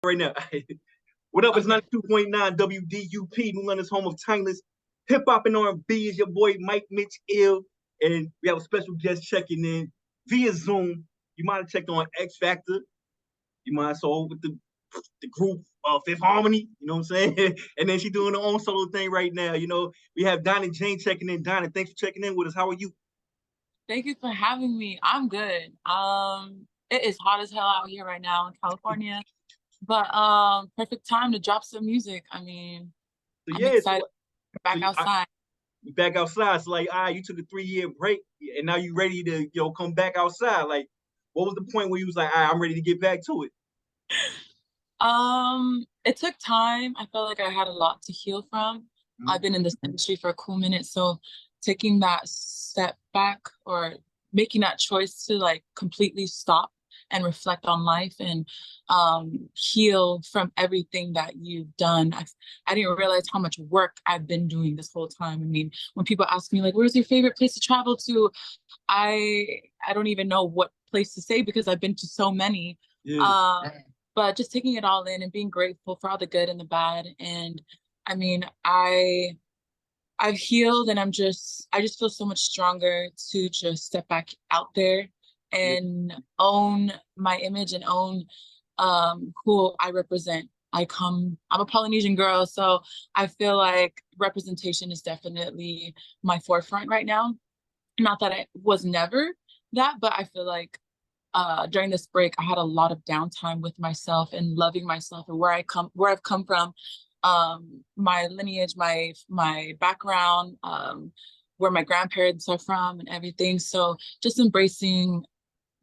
right now. What up? It's Okay. 92.9 WDUP, New London's home of timeless hip hop and R&B. Is your boy Mike Mitch Ill, and we have a special guest checking in via Zoom. You might have checked on X Factor. You might have saw with the group Fifth Harmony. You know what I'm saying? And then she doing her own solo thing right now. You know, we have Dinah Jane checking in. Dinah, thanks for checking in with us. How are you? Thank you for having me. I'm good. It is hot as hell out here right now in California, but perfect time to drop some music. I mean, So I'm yeah, excited to be so back outside. you back outside. So like, all right, you took a 3 year break, and now you ready to come back outside. Like, what was the point where you was like, all right, I'm ready to get back to it? It took time. I felt like I had a lot to heal from. I've been in this industry for a cool minute, so taking that step back or making that choice to like completely stop and reflect on life and heal from everything that you've done. I didn't realize how much work I've been doing this whole time. I mean, when people ask me like, "Where's your favorite place to travel to?" I I don't even know what place to say because I've been to so many. Yeah. Um, but just taking it all in and being grateful for all the good and the bad. And I mean, I've healed and I just feel so much stronger to just step back out there Yeah. and own my image and own who I represent. I'm a Polynesian girl, so I feel like representation is definitely my forefront right now. Not that I was never that, but I feel like during this break, I had a lot of downtime with myself and loving myself and where I've come from, my lineage, my background, where my grandparents are from, and everything. So just embracing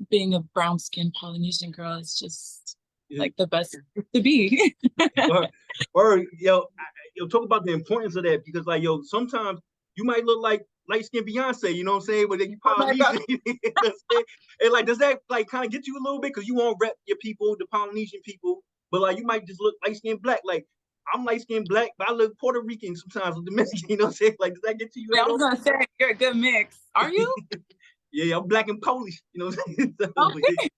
being a brown skinned Polynesian girl is just Yeah. like the best to be. or talk about the importance of that because like sometimes you might look like light skinned Beyonce, you know what I'm saying? But then you Oh my God. Polynesian, you know what I'm saying? And like, does that like kind of get you a little bit because you won't rep your people, the Polynesian people, but like you might just look light skinned black. Like I'm light skinned black, but I look Puerto Rican sometimes with Dominican, you know what I'm saying? Like, does that get to you I at was all? gonna say you're a good mix. Are you? Yeah, I'm black and Polish, you know what I'm saying? Okay.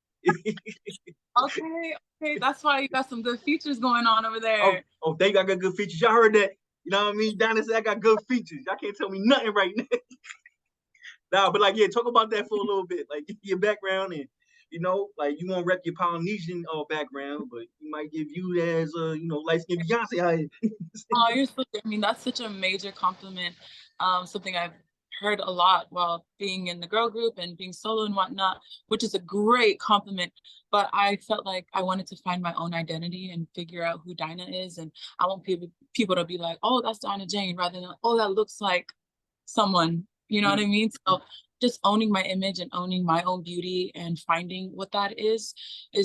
Okay, okay. That's why you got some good features going on over Oh, there. oh, they got good features. Y'all heard that? You know what I mean? Donna said I got good features. Y'all can't tell me nothing right now. Nah, but like, yeah, talk about that for a little bit. Like your background and like you won't rep your Polynesian background, but you might give you as light skinned Beyonce out here. Oh, you're so, I mean, that's such a major compliment. Something I've heard a lot while being in the girl group and being solo and whatnot, which is a great compliment. But I felt like I wanted to find my own identity and figure out who Dinah is. And I want people to be like, oh, that's Dinah Jane, rather than, oh, that looks like someone. You know what I mean? So just owning my image and owning my own beauty and finding what that is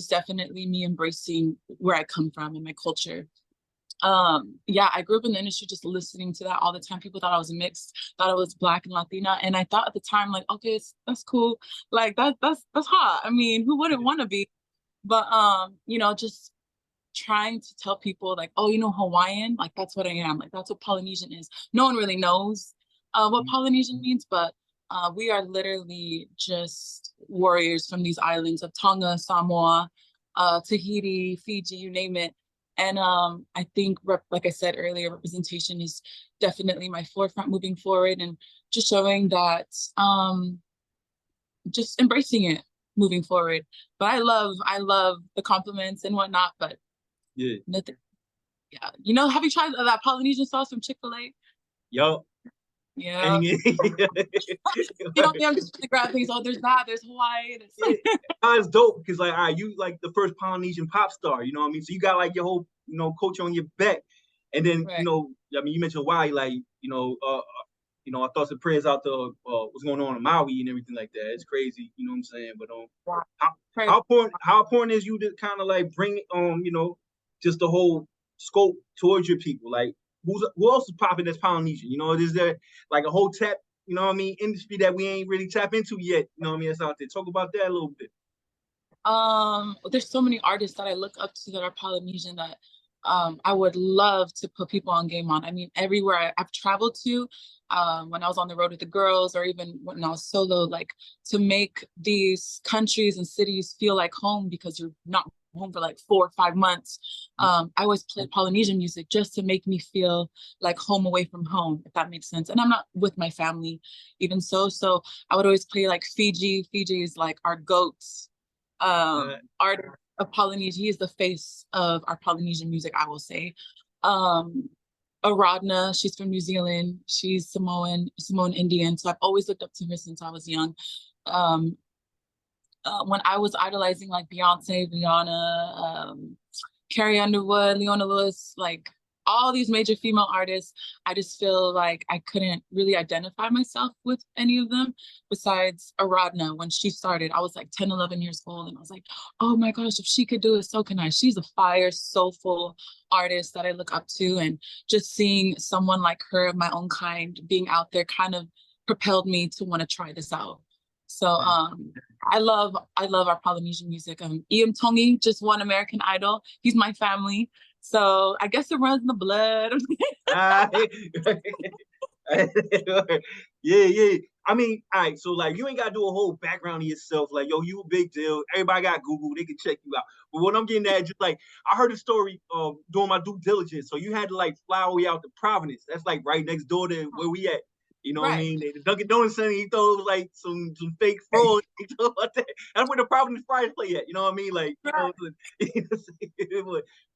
definitely me embracing where I come from and my culture. Yeah, I grew up in the industry just listening to that all the time. People thought I was mixed, thought I was black and Latina, and I thought at the time like, okay, that's cool, like that's hot. I mean, who wouldn't want to be? But just trying to tell people like, oh, Hawaiian, like that's what I am, like that's what Polynesian is. No one really knows what Polynesian means, but we are literally just warriors from these islands of Tonga, Samoa, Tahiti, Fiji, you name it. And I think, like I said earlier, representation is definitely my forefront moving forward, and just showing that, just embracing it moving forward. But I love the compliments and whatnot. But Yeah. nothing. Yeah, have you tried that Polynesian sauce from Chick-fil-A? Yo. Yeah. And I'm just trying to grab things. Oh, there's that. There's Hawaii. yeah, it's dope because like, all right, you like the first Polynesian pop star, you know what I mean? So you got like your whole, culture on your back, and then Right. I mean, you mentioned why, like, our thoughts and prayers out to what's going on in Maui and everything like that. It's crazy, you know what I'm saying? But how Right. how important is you to kind of like bring just the whole scope towards your people? Like, who else is popping that's Polynesian? Is there like a whole tap industry that we ain't really tap into yet, that's out there. Talk about that a little bit. There's so many artists that I look up to that are Polynesian that I would love to put people on game on. I mean, everywhere I've traveled to, when I was on the road with the girls, or even when I was solo, like to make these countries and cities feel like home because you're not home for like 4 or 5 months, I always played Polynesian music just to make me feel like home away from home, if that makes sense. And I'm not with my family even so I would always play like Fiji. Fiji is like our goats artist of Polynesia. He is the face of our Polynesian music, I will say. Aradna, she's from New Zealand. She's Samoan Indian. So I've always looked up to her since I was young. When I was idolizing like Beyoncé, Rihanna, Carrie Underwood, Leona Lewis, like all these major female artists, I just feel like I couldn't really identify myself with any of them besides Aradna. When she started, I was like 10, 11 years old, and I was like, oh my gosh, if she could do it, so can I. She's a fire, soulful artist that I look up to, and just seeing someone like her of my own kind being out there kind of propelled me to want to try this out. So I love our Polynesian music. Ian Tongi just won American Idol. He's my family. So I guess it runs in the blood. Yeah. I mean, all right, so like you ain't gotta do a whole background of yourself. Like, yo, you a big deal. Everybody got Google, they can check you out. But what I'm getting at, just like I heard a story doing my due diligence. So you had to like fly all the way out to Providence. That's like right next door to where we at. You know what I mean? The Dunkin' Donuts Center, he thought it was like some fake fraud. He thought about that. That's where the Providence Fries play at. You know what I mean? Like, you know,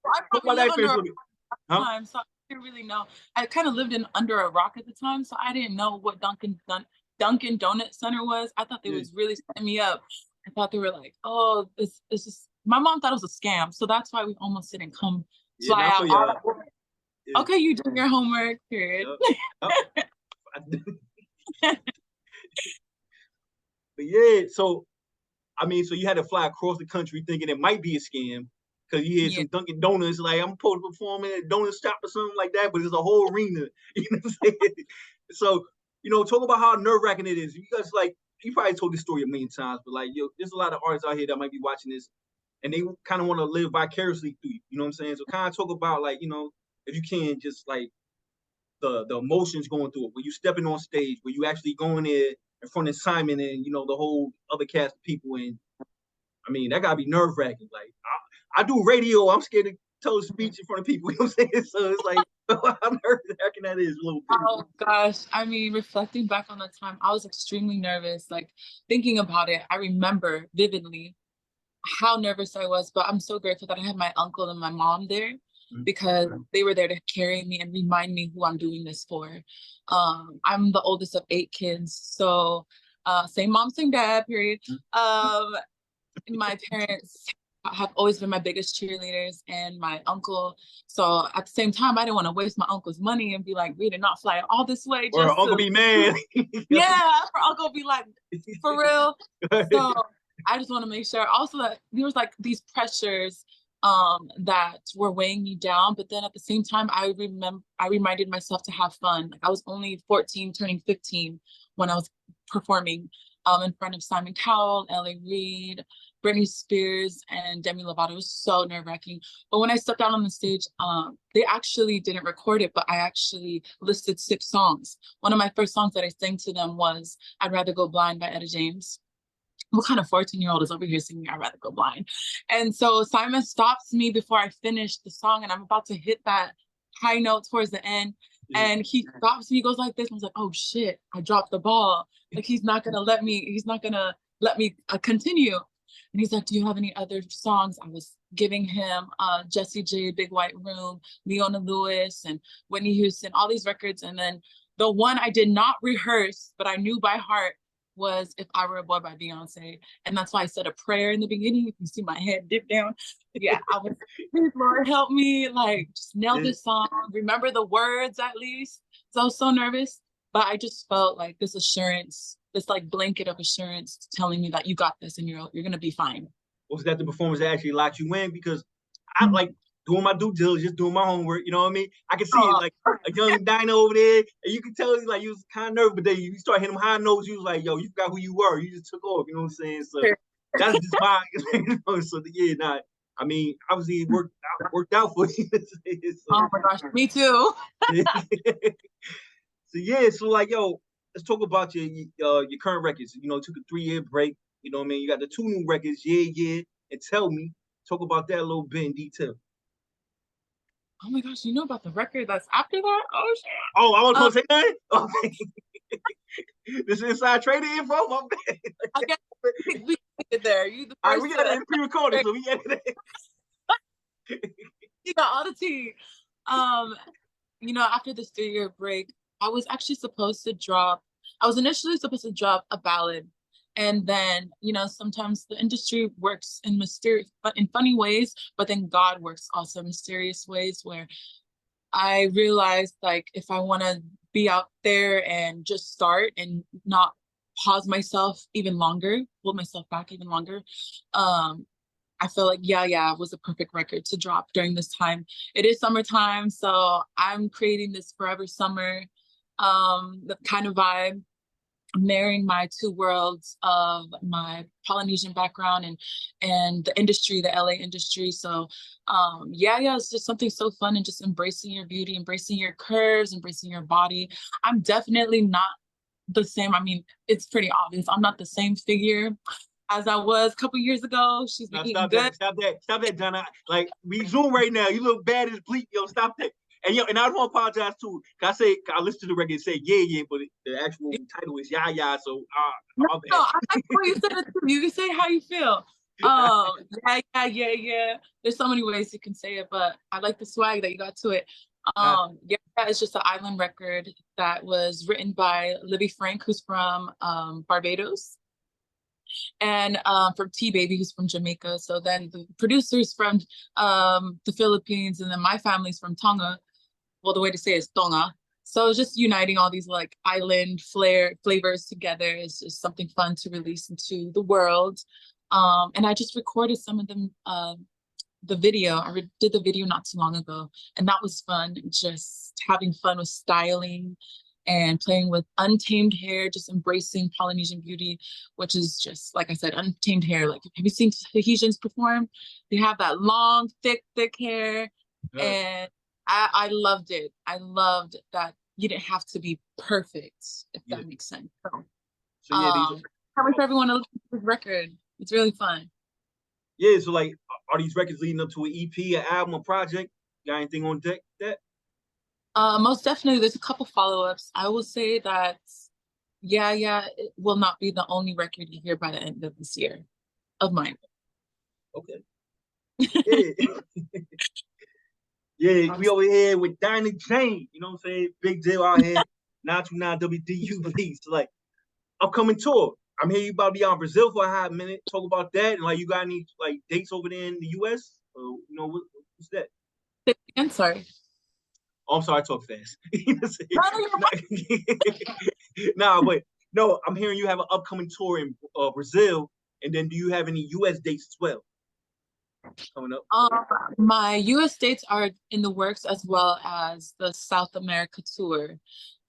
I probably lived under a rock at the time, so I didn't really know. I kind of lived under a rock at the time, so I didn't know what Dunkin' Donut Center was. I thought they was really setting me up. I thought they were like, oh, it's just. My mom thought it was a scam, so that's why we almost didn't come fly out. Okay, you did your homework. Period. But yeah, so I mean, so you had to fly across the country thinking it might be a scam because you hear some Dunkin' Donuts like I'm supposed to perform in a donut shop or something like that, but it's a whole arena. You know what I'm saying? So, you know, talk about how nerve-wracking it is. You guys like you probably told this story a million times, but like yo, there's a lot of artists out here that might be watching this and they kind of want to live vicariously through you. You know what I'm saying? So kind of talk about like, you know, if you can just like the emotions going through it, when you stepping on stage, where you actually going there in front of Simon and you know the whole other cast of people, and I mean that gotta be nerve wracking. Like I do radio, I'm scared to tell a speech in front of people. You know what I'm saying? So it's like I'm nerve wracking that is a little bit. Oh gosh, I mean, reflecting back on the time, I was extremely nervous. Like thinking about it, I remember vividly how nervous I was, but I'm so grateful that I had my uncle and my mom there because they were there to carry me and remind me who I'm doing this for. I'm the oldest of 8 kids, so same mom, same dad, period. My parents have always been my biggest cheerleaders and my uncle. So at the same time, I didn't want to waste my uncle's money and be like, we did not fly all this way. Or just uncle be mad. Yeah, for uncle be like, for real. So I just want to make sure also that there was like these pressures that were weighing me down, but then at the same time I reminded myself to have fun. Like I was only 14 turning 15 when I was performing in front of Simon Cowell, L.A. Reid, Britney Spears, and Demi Lovato. It was so nerve-wracking. But when I stepped out on the stage, they actually didn't record it, but I actually listed 6 songs. One of my first songs that I sang to them was I'd Rather Go Blind by Etta James. What kind of 14-year-old is over here singing I'd Rather Go Blind? And so Simon stops me before I finish the song, and I'm about to hit that high note towards the end. And he stops me, he goes like this. I was like, oh shit, I dropped the ball. Like he's not gonna let me continue. And he's like, do you have any other songs? I was giving him Jessie J, Big White Room, Leona Lewis, and Whitney Houston, all these records. And then the one I did not rehearse, but I knew by heart was If I Were a Boy by Beyoncé. And that's why I said a prayer in the beginning. You can see my head dip down. But yeah, I was, please Lord, help me, like just nail this song, remember the words at least. So I was so nervous, but I just felt like this assurance, this like blanket of assurance telling me that you got this and you're gonna be fine. Was that the performance that actually locked you in? Because I like doing my due diligence, doing my homework, you know what I mean? I can see it like a young Dinah over there, and you can tell he's like, you was kind of nervous, but then you start hitting them high notes, you was like, yo, you forgot who you were, you just took off, you know what I'm saying? So that's just my, you know, so yeah, nah, I mean, obviously it worked out for you. So, oh my gosh, me too. So yeah, so like, yo, let's talk about your current records. You know, took a 3-year break, you know what I mean? You got the 2 new records, Yeah, and Tell Me. Talk about that a little bit in detail. Oh my gosh, you know about the record that's after that? Oh shit. Oh, I was going to say that? Okay. This is inside trading info, my bad. Okay, we get there. You the All right, first we got it pre-recorded, so we get it. You got all the tea. You know, after this 3-year break, I was initially supposed to drop a ballad. And then, you know, sometimes the industry works in mysterious, but in funny ways, but then God works also in mysterious ways where I realized, like, if I want to be out there and just start and not pause myself even longer, hold myself back even longer, I feel like YaYa was a perfect record to drop during this time. It is summertime, so I'm creating this forever summer, the kind of vibe, marrying my two worlds of my Polynesian background and the industry, the LA industry. So YaYa is just something so fun, and just embracing your beauty, embracing your curves, embracing your body. I'm definitely not the same. I mean, it's pretty obvious. I'm not the same figure as I was a couple years ago. She's been eating good. Stop that, Donna. Like, we Zoom right now. You look bad as bleep. Yo, stop that. And and I want to apologize too. I listened to the record and say yeah, but the actual title is YaYa. So no, I like what you said it too. You can say how you feel. Yeah. There's so many ways you can say it, but I like the swag that you got to it. It's just an island record that was written by Libby Frank, who's from Barbados, and from T Baby, who's from Jamaica. So then the producers from the Philippines, and then my family's from Tonga. Well, the way to say it is Tonga. So it's just uniting all these like island flavors together. It's just something fun to release into the world. And I just recorded some of them, the video. I did the video not too long ago, and that was fun. Just having fun with styling and playing with untamed hair, just embracing Polynesian beauty, which is just, like I said, untamed hair. Like, have you seen Tahitians perform? They have that long, thick hair. Yeah. And I loved it. I loved that you didn't have to be perfect, if that makes sense. So I wish everyone to listen to this record. It's really fun. Yeah, so like, are these records leading up to an EP, an album, a project? Got anything on deck? That? Most definitely. There's a couple follow-ups. I will say that YaYa will not be the only record you hear by the end of this year of mine. Okay. Yeah. Yeah, we over here with Dinah Jane, you know what I'm saying? Big deal out here, 929 WDUP. So like, upcoming tour. I'm hearing you about to be on Brazil for a hot minute. Talk about that, and like, you got any like dates over there in the US? Or, you know, what's that? I'm sorry. Oh, I'm sorry, I talk fast. Nah, but no, I'm hearing you have an upcoming tour in Brazil, and then do you have any US dates as well coming up? My US dates are in the works, as well as the South America tour.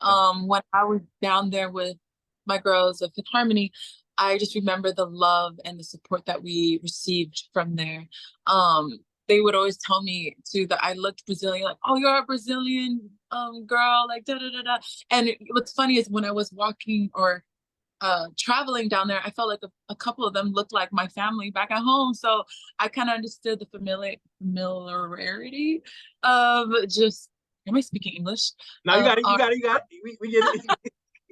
When I was down there with my girls of Fifth Harmony, I just remember the love and the support that we received from there. They would always tell me too that I looked Brazilian, like, oh, you're a Brazilian girl, like da da da da. And what's funny is when I was walking or traveling down there, I felt like a couple of them looked like my family back at home. So I kind of understood the familiarity of just, am I speaking English? No, you got it. We get it.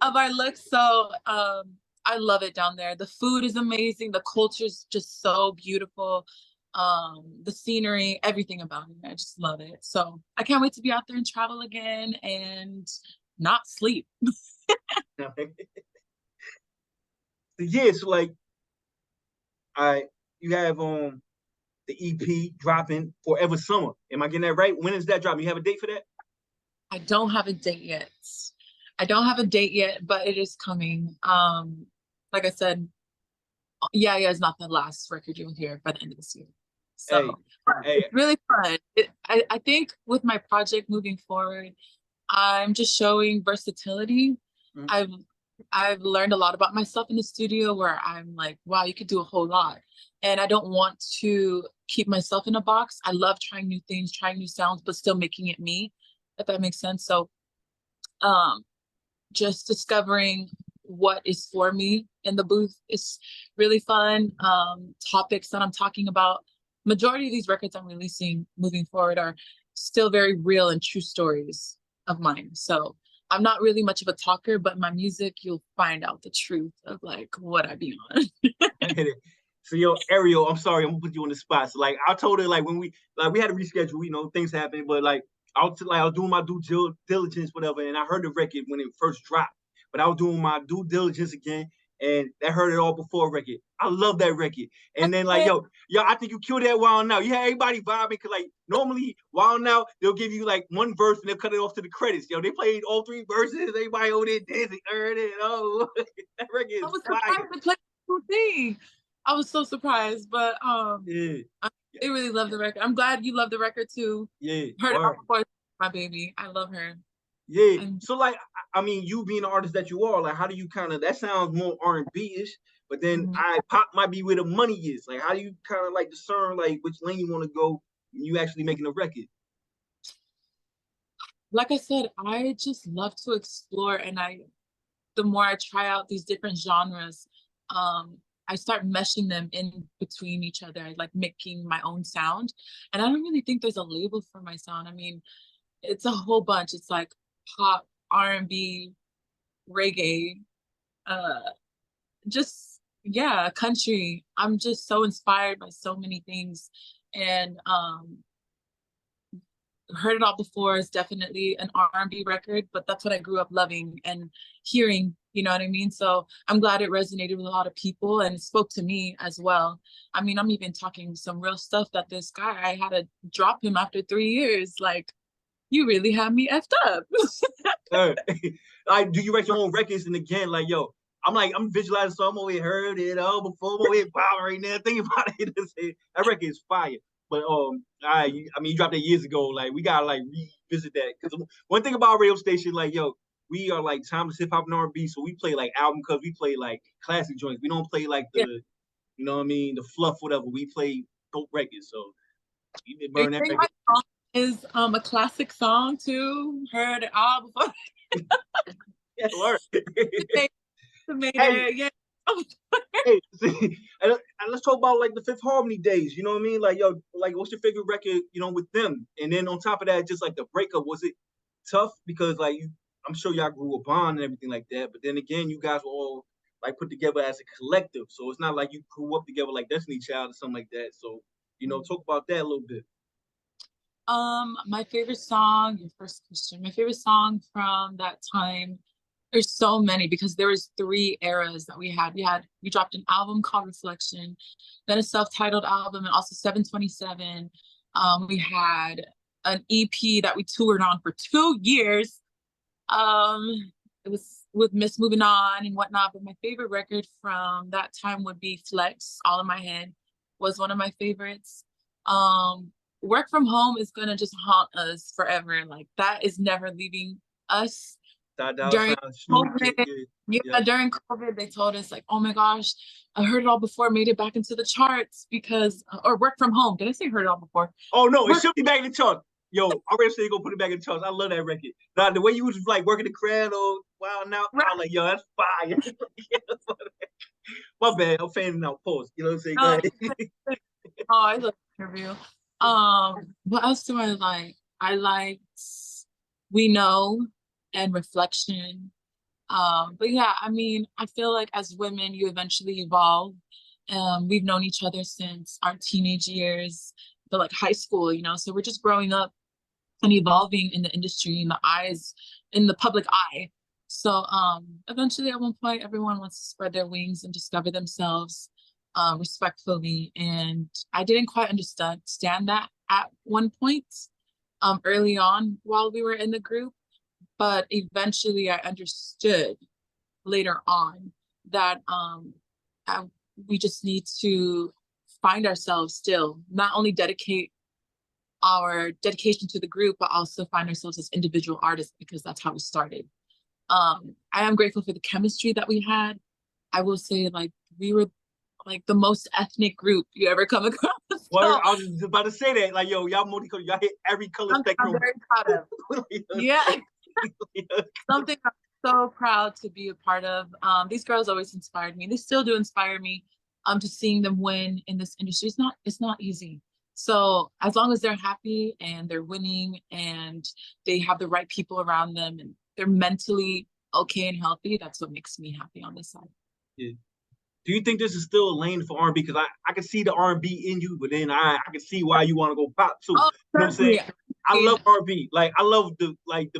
Of our looks. So I love it down there. The food is amazing. The culture is just so beautiful. The scenery, everything about it. I just love it. So I can't wait to be out there and travel again and not sleep. Yeah, so like, you have the EP dropping Forever Summer. Am I getting that right? When is that dropping? You have a date for that? I don't have a date yet. But it is coming. Like I said, YaYa is not the last record you'll hear by the end of this year. So it's really fun. I think with my project moving forward, I'm just showing versatility. Mm-hmm. I've learned a lot about myself in the studio, where I'm like, wow, you could do a whole lot. And I don't want to keep myself in a box. I love trying new things, trying new sounds, but still making it me, if that makes sense. So just discovering what is for me in the booth is really fun. Topics that I'm talking about majority of these records I'm releasing moving forward are still very real and true stories of mine. So I'm not really much of a talker, but my music, you'll find out the truth of like what I be on. I get it. So yo, Ariel, I'm sorry, I'm gonna put you on the spot. So like I told her like when we had to reschedule, you know, things happen, but like I was doing my due diligence, whatever, and I heard the record when it first dropped. But I was doing my due diligence again, and I heard it all before record. I love that record. And then like yo, I think you killed that Wild Now. You had everybody vibing because like normally Wild Now they'll give you like one verse and they'll cut it off to the credits. Yo, they played all three verses. Everybody over there dancing, heard it. Oh, that record is I was fire. surprised to play the whole thing. I was so surprised, but Yeah. I really love the record. I'm glad you love the record too. Yeah. Heard it all before. My baby, I love her. Yeah. So like, I mean, you being the artist that you are, like, how do you kind of? That sounds more R&B-ish, but then pop might be where the money is. Like, how do you kind of like discern like which lane you want to go when you actually making a record? Like I said, I just love to explore, and the more I try out these different genres, I start meshing them in between each other. I like making my own sound, and I don't really think there's a label for my sound. I mean, it's a whole bunch. It's like pop, R&B, reggae, just yeah, country. I'm just so inspired by so many things, and heard it all before is definitely an R&B record, but that's what I grew up loving and hearing, you know what I mean? So I'm glad it resonated with a lot of people and it spoke to me as well. I mean, I'm even talking some real stuff that this guy, I had to drop him after 3 years. Like, you really have me effed up. Like, do you write your own records? And again, like, yo, I'm visualizing, so I'm over here heard it all before, I'm over here power right now. Think about it. That record is fire. But I mean, you dropped that years ago. Like, we gotta like revisit that because one thing about radio station, like, yo, we are like timeless hip hop and R&B, so we play like album because we play like classic joints. We don't play like the, you know what I mean, the fluff, whatever. We play dope records. So you did burn that record. Is a classic song too. Heard it all before. Yeah, word. Hey. Yeah. Hey, see, and let's talk about like the Fifth Harmony days. You know what I mean? Like, yo, like, what's your favorite record? You know, with them, and then on top of that, just like the breakup, was it tough? Because like, I'm sure y'all grew a bond and everything like that. But then again, you guys were all like put together as a collective, so it's not like you grew up together like Destiny Child or something like that. So, you know, talk about that a little bit. My favorite song, your first question, my favorite song from that time, there's so many because there was 3 eras that we had. We dropped an album called Reflection, then a self-titled album, and also 727. We had an EP that we toured on for 2 years. It was with Miss Moving On and whatnot, but my favorite record from that time would be Flex, All in My Head was one of my favorites. Work From Home is gonna just haunt us forever. Like, that is never leaving us. During COVID, during COVID, they told us like, oh my gosh, I heard it all before, made it back into the charts because, or Work From Home. Did I say heard it all before? Oh no, it should be back in the charts. Yo, I already said go put it back in the charts. I love that record. Now the way you was like working the crowd or wow now, right. I'm like, yo, that's fire. My bad, I'm fanning out. Pause. You know what I'm saying? Oh, I love the interview. What else do I like? I liked We Know and Reflection. But yeah, I mean, I feel like as women, you eventually evolve. We've known each other since our teenage years, but like high school, you know, so we're just growing up and evolving in the industry, in the public eye. So eventually at one point, everyone wants to spread their wings and discover themselves respectfully. And I didn't quite understand that at one point early on while we were in the group. But eventually I understood later on that we just need to find ourselves still, not only dedicate our dedication to the group, but also find ourselves as individual artists because that's how we started. I am grateful for the chemistry that we had. I will say like we were like the most ethnic group you ever come across. Well, I was just about to say that, like, yo, y'all multicultural, y'all hit every color spectrum. I'm very proud of. Yeah. Something I'm so proud to be a part of. These girls always inspired me. They still do inspire me. To seeing them win in this industry. It's not easy. So as long as they're happy and they're winning and they have the right people around them and they're mentally okay and healthy, that's what makes me happy on this side. Yeah. Do you think this is still a lane for R&B? Because I can see the R&B in you, but then I can see why you want to go pop too. Oh, You know what I'm saying? certainly. I love R&B. Like I love the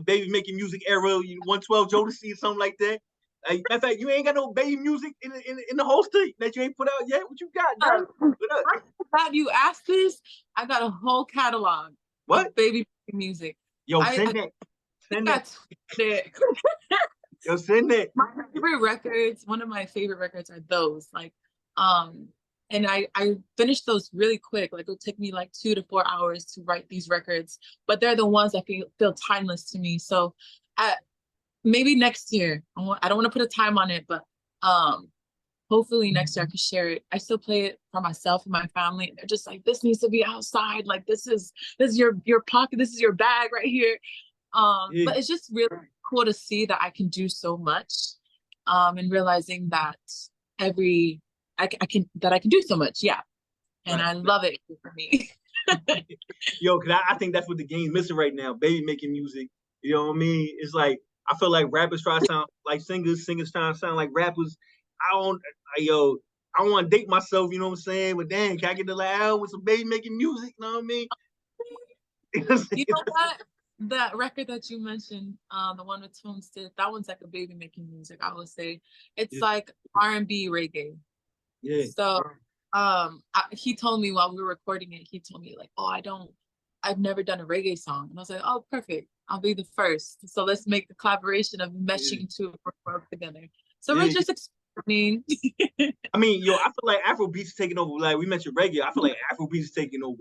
baby making music era, 112 Jodeci or something like that. Like, matter of fact, you ain't got no baby music in the holster that you ain't put out yet. What you got, girl? What up? I'm glad you asked this. I got a whole catalog What? of baby music. Yo, I send that. Send that. tweeted it. Yo, send that. My favorite records, one of my favorite records are those. Like, and I finished those really quick. Like it'll take me like 2 to 4 hours to write these records, but they're the ones that feel timeless to me. So maybe next year, I don't want to put a time on it, but hopefully next year I can share it. I still play it for myself and my family. They're just like, this needs to be outside. Like this is your pocket. This is your bag right here. Yeah. But it's just really cool to see that I can do so much, and realizing that I can do so much. Yeah. And Right. I love it for me. Yo, cause I think that's what the game's missing right now. Baby making music. You know what I mean? It's like I feel like rappers try to sound like singers trying to sound like rappers. I don't I want to date myself, you know what I'm saying? But dang, can I get the loud with some baby making music? You know what I mean? You know what? That record that you mentioned, the one with Tones did, that one's like a baby making music, I would say. It's like R&B reggae. Yeah. So he told me while we were recording it, he told me like, I've never done a reggae song. And I was like, oh, perfect. I'll be the first. So let's make the collaboration of meshing two work together. So we're just experimenting. I mean, yo, I feel like Afrobeats is taking over. Like we mentioned reggae, I feel like Afrobeats is taking over.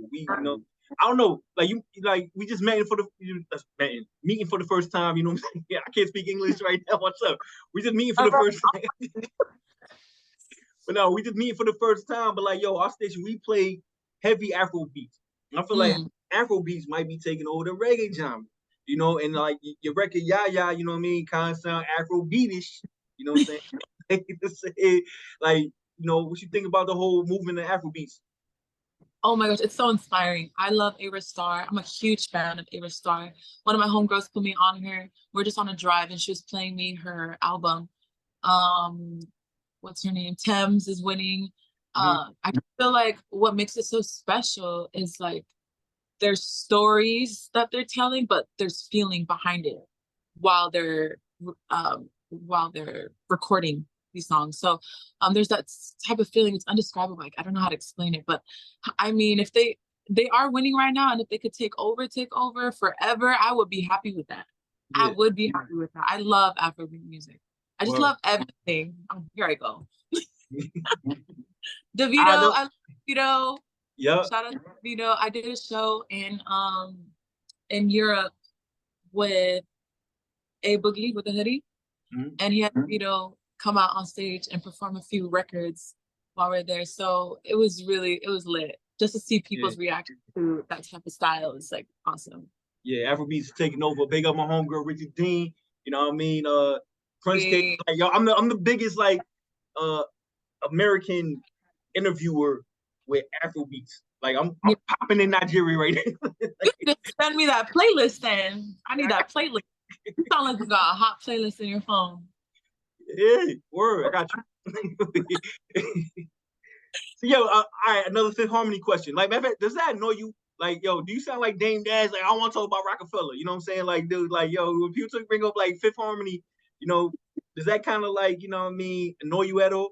I don't know, like we just meeting for the first time. You know what I'm saying? Yeah, I can't speak English right now. What's up? We just meeting for the first time. But no, we just meeting for the first time. But like, yo, our station, we play heavy Afrobeats. And I feel like Afrobeats might be taking over the reggae genre. You know, and like your record, YaYa, you know what I mean, kind of sound Afrobeatish. You know what I'm saying? Like, what you think about the whole movement of Afrobeats? Oh my gosh, it's so inspiring. I love Ava Star. I'm a huge fan of Ava Star. One of my homegirls put me on her. We're just on a drive and she was playing me her album. What's her name? Thames is winning. I feel like what makes it so special is like there's stories that they're telling, but there's feeling behind it while they're recording these songs. So there's that type of feeling. It's indescribable. Like I don't know how to explain it, but I mean, if they are winning right now, and if they could take over forever, I would be happy with that. I would be happy with that. I love Afrobeat music. I just love everything. Here I go. Davido, I love Davido. Yeah. Shout out to Davido. I did a show in Europe with A Boogie with a hoodie, and he had Davido come out on stage and perform a few records while we're there. So it was lit. Just to see people's reaction to that type of style is like awesome. Yeah, Afrobeats taking over. Big up my homegirl Richard Dean. You know what I mean? Crunch Cake. Like, yo, I'm the biggest like American interviewer with Afrobeats. Like I'm popping in Nigeria right now. You just send me that playlist then. I need that playlist. You sound like you got a hot playlist in your phone. Yeah, word. I got you. So, yo, all right, another Fifth Harmony question. Like, does that annoy you? Like, yo, do you sound like Dame Dash? Like, I want to talk about Rockefeller. You know what I'm saying? Like, dude, like, yo, when people bring up like Fifth Harmony, does that kind of like, you know what I mean, annoy you at all?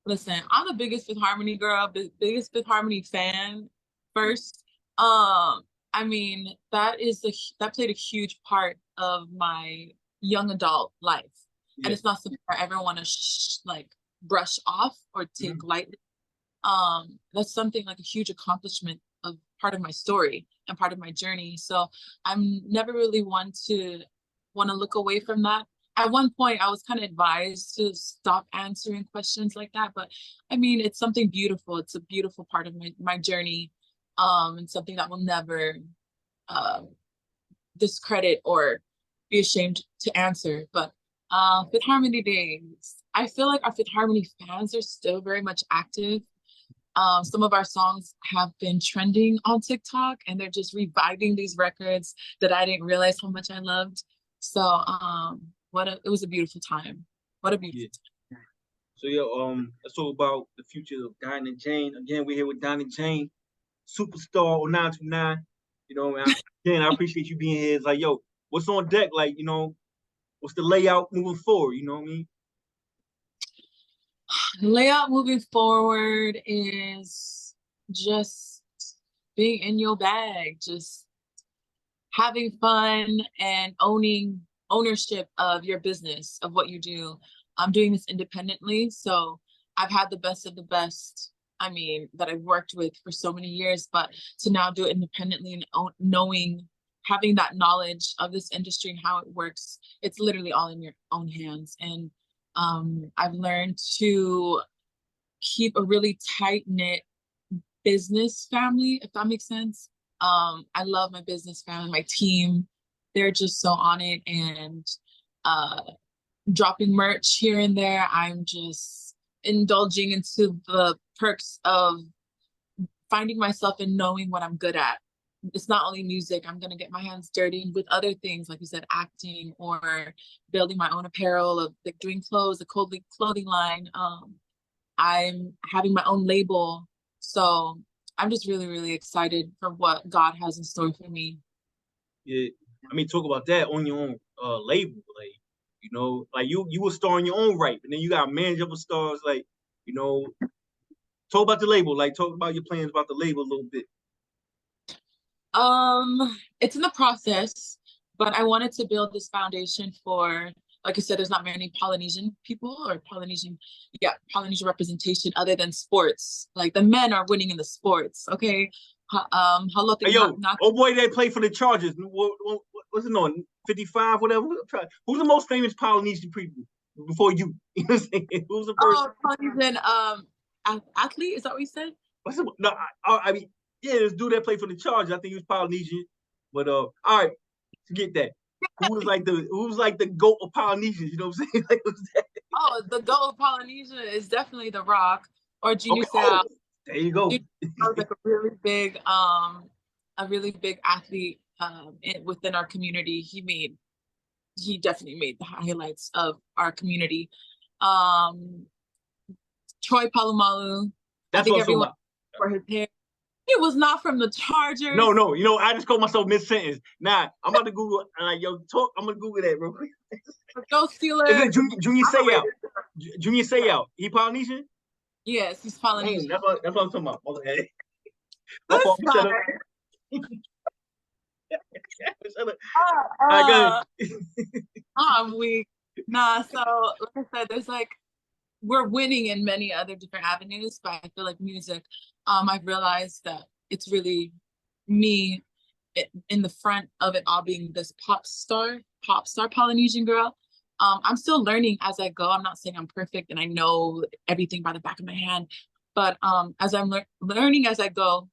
Listen, I'm the biggest Fifth Harmony girl, biggest Fifth Harmony fan first. I mean, that played a huge part of my young adult life. And it's not something I ever want to like brush off or take lightly. That's something like a huge accomplishment of part of my story and part of my journey. So I'm never really want to look away from that. At one point, I was kind of advised to stop answering questions like that, but I mean, it's something beautiful. It's a beautiful part of my journey, and something that will never discredit or be ashamed to answer. But Fifth Harmony days, I feel like our Fifth Harmony fans are still very much active. Some of our songs have been trending on TikTok, and they're just reviving these records that I didn't realize how much I loved. So it was a beautiful time. What a beautiful time. So let's talk about the future of Dinah Jane. Again, we're here with Dinah Jane, superstar on 929. You know, again, I appreciate you being here. It's like, yo, what's on deck? Like, you know, what's the layout moving forward? You know what I mean? The layout moving forward is just being in your bag, just having fun and ownership of your business, of what you do. I'm doing this independently, so I've had the best of the best, I mean, that I've worked with for so many years, but to now do it independently and knowing, having that knowledge of this industry and how it works, it's literally all in your own hands. And I've learned to keep a really tight-knit business family, if that makes sense. I love my business family, my team. They're just so on it, and dropping merch here and there. I'm just indulging into the perks of finding myself and knowing what I'm good at. It's not only music. I'm going to get my hands dirty with other things, like you said, acting or building my own apparel, of like doing clothes, a clothing line. I'm having my own label. So I'm just really, really excited for what God has in store for me. Yeah, I mean, talk about that on your own label, like, you know, like you a star in your own right, but then you got a manage other stars, like, you know. Talk about the label, like talk about your plans about the label a little bit. It's in the process, but I wanted to build this foundation for, like I said, there's not many Polynesian people or Polynesian representation other than sports. Like the men are winning in the sports, okay? Hey, yo, oh boy, they play for the Chargers. What's it on? 55, whatever. Who's the most famous Polynesian people before you? You know what I'm saying? Who's the first? Oh, Polynesian athlete, is that what you said? No, I mean, yeah, this dude that played for the Chargers, I think he was Polynesian. But all right, forget that. Who's like the GOAT of Polynesians? You know what I'm saying? Like, oh, the GOAT of Polynesia is definitely The Rock or Junior okay. Oh, there you go. Like a really big athlete within our community. He definitely made the highlights of our community. Troy Polamalu. That's I think what everyone for his hair. He was not from the Chargers. No. You know, I just called myself mid-sentence. Nah, I'm about to Google. Yo, talk. I'm gonna Google that real quick. Go Steelers. Is it Junior Seau? Junior Seau. He Polynesian? Yes, he's Polynesian. That's what I'm talking about. Okay. I'm weak. Nah, so like I said, there's like, we're winning in many other different avenues, but I feel like music, I've realized that it's really me in the front of it all, being this pop star Polynesian girl. I'm still learning as I go. I'm not saying I'm perfect and I know everything by the back of my hand, but as I'm learning as I go,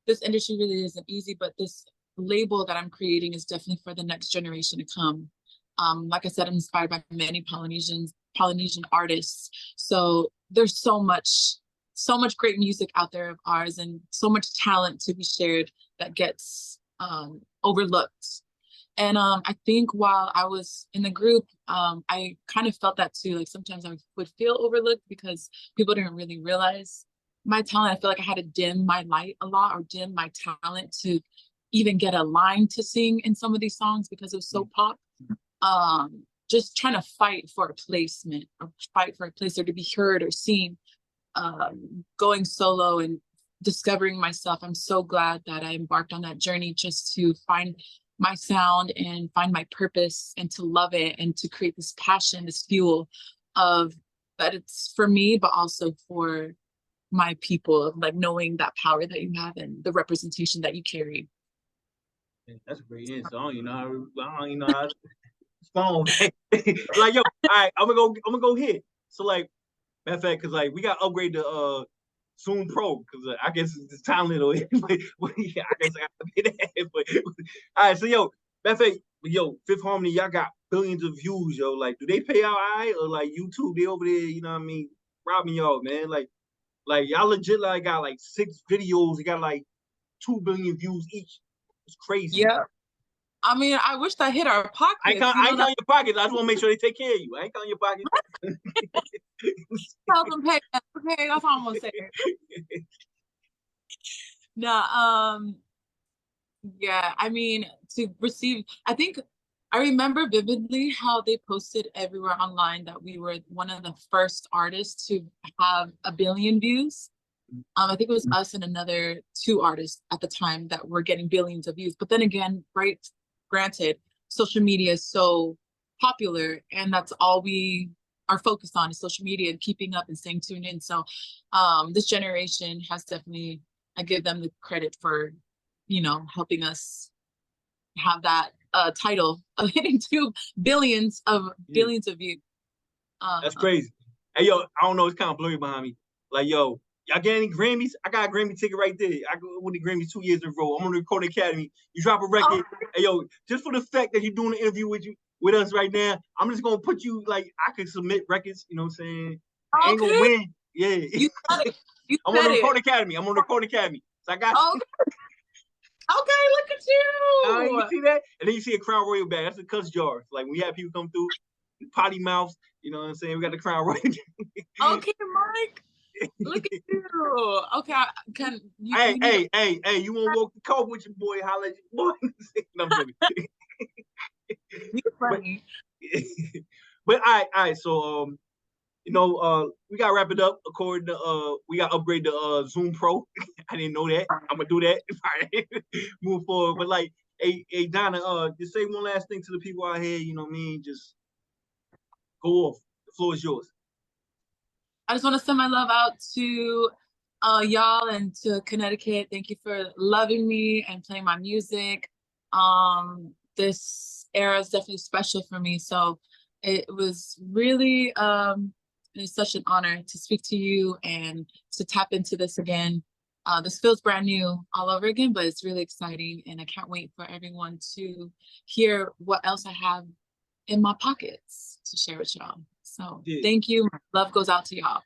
this industry really isn't easy, but this label that I'm creating is definitely for the next generation to come. Like I said, I'm inspired by many Polynesian artists. So there's so much great music out there of ours, and so much talent to be shared that gets overlooked. And I think while I was in the group, I kind of felt that too. Like sometimes I would feel overlooked because people didn't really realize my talent. I feel like I had to dim my light a lot, or dim my talent to even get a line to sing in some of these songs because it was so pop. Just trying to fight for a placement, or fight for a place, or to be heard or seen. Going solo and discovering myself. I'm so glad that I embarked on that journey just to find my sound and find my purpose and to love it and to create this passion, this fuel of that it's for me, but also for my people, of like knowing that power that you have and the representation that you carry. That's a great answer. I don't even know how to respond. Like, yo, all right, I'm gonna go here. So like, matter of fact, cause like we got upgrade to Zoom Pro, because I guess it's talent or but, yeah, I guess I got to pay that. But all right, so yo, matter of fact, Fifth Harmony, y'all got billions of views, yo. Like, do they pay out all right, or like YouTube, they over there, you know what I mean, robbing y'all, man. Like y'all legit like got like 6 videos. You got like 2 billion views each. It's crazy. Yeah. I mean, I wish that hit our pockets. I ain't counting your pockets. I just want to make sure they take care of you. I ain't counting your pockets. Tell them pay. Okay, that's all I'm gonna say. No, yeah, I mean, to receive, I think I remember vividly how they posted everywhere online that we were one of the first artists to have 1 billion views. I think it was us and another 2 artists at the time that were getting billions of views. But then again, right, granted, social media is so popular, and that's all we are focused on is social media and keeping up and staying tuned in. So this generation has definitely, I give them the credit for, you know, helping us have that title of hitting 2 billions of views. That's crazy. Hey, yo, I don't know, it's kind of blurry behind me. Like, yo, y'all get any Grammys? I got a Grammy ticket right there. I won the Grammys 2 years in a row. I'm on the Recording Academy. You drop a record. Hey, yo, just for the fact that you're doing an interview with us right now, I'm just gonna put you like I could submit records. You know what I'm saying? I ain't gonna win. Yeah. I'm on the Recording Academy. I'm on the Recording Academy. So I got you. Okay, look at you. You see that? And then you see a Crown Royal bag. That's a cuss jar. Like when we have people come through, potty mouths, you know what I'm saying? We got the Crown Royal. Okay, Mike. Look at you. Okay, can you? Hey, you want to walk the coat with your boy? Holla at your boy. No, I'm joking. You're funny. But all right. So you know, we gotta wrap it up. According to we gotta upgrade the Zoom Pro. I didn't know that. I'm gonna do that. All right. Move forward. But like, hey, Donna, just say one last thing to the people out here. You know what I mean? Just go off. The floor is yours. I just want to send my love out to y'all and to Connecticut. Thank you for loving me and playing my music. This era is definitely special for me. So it was really it's such an honor to speak to you and to tap into this again. This feels brand new all over again, but it's really exciting. And I can't wait for everyone to hear what else I have in my pockets to share with y'all. So thank you. My love goes out to y'all.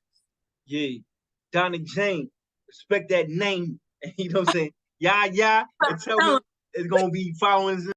Yeah. Dinah Jane, respect that name. You know what I'm saying? YaYa, and tell me it's gonna be following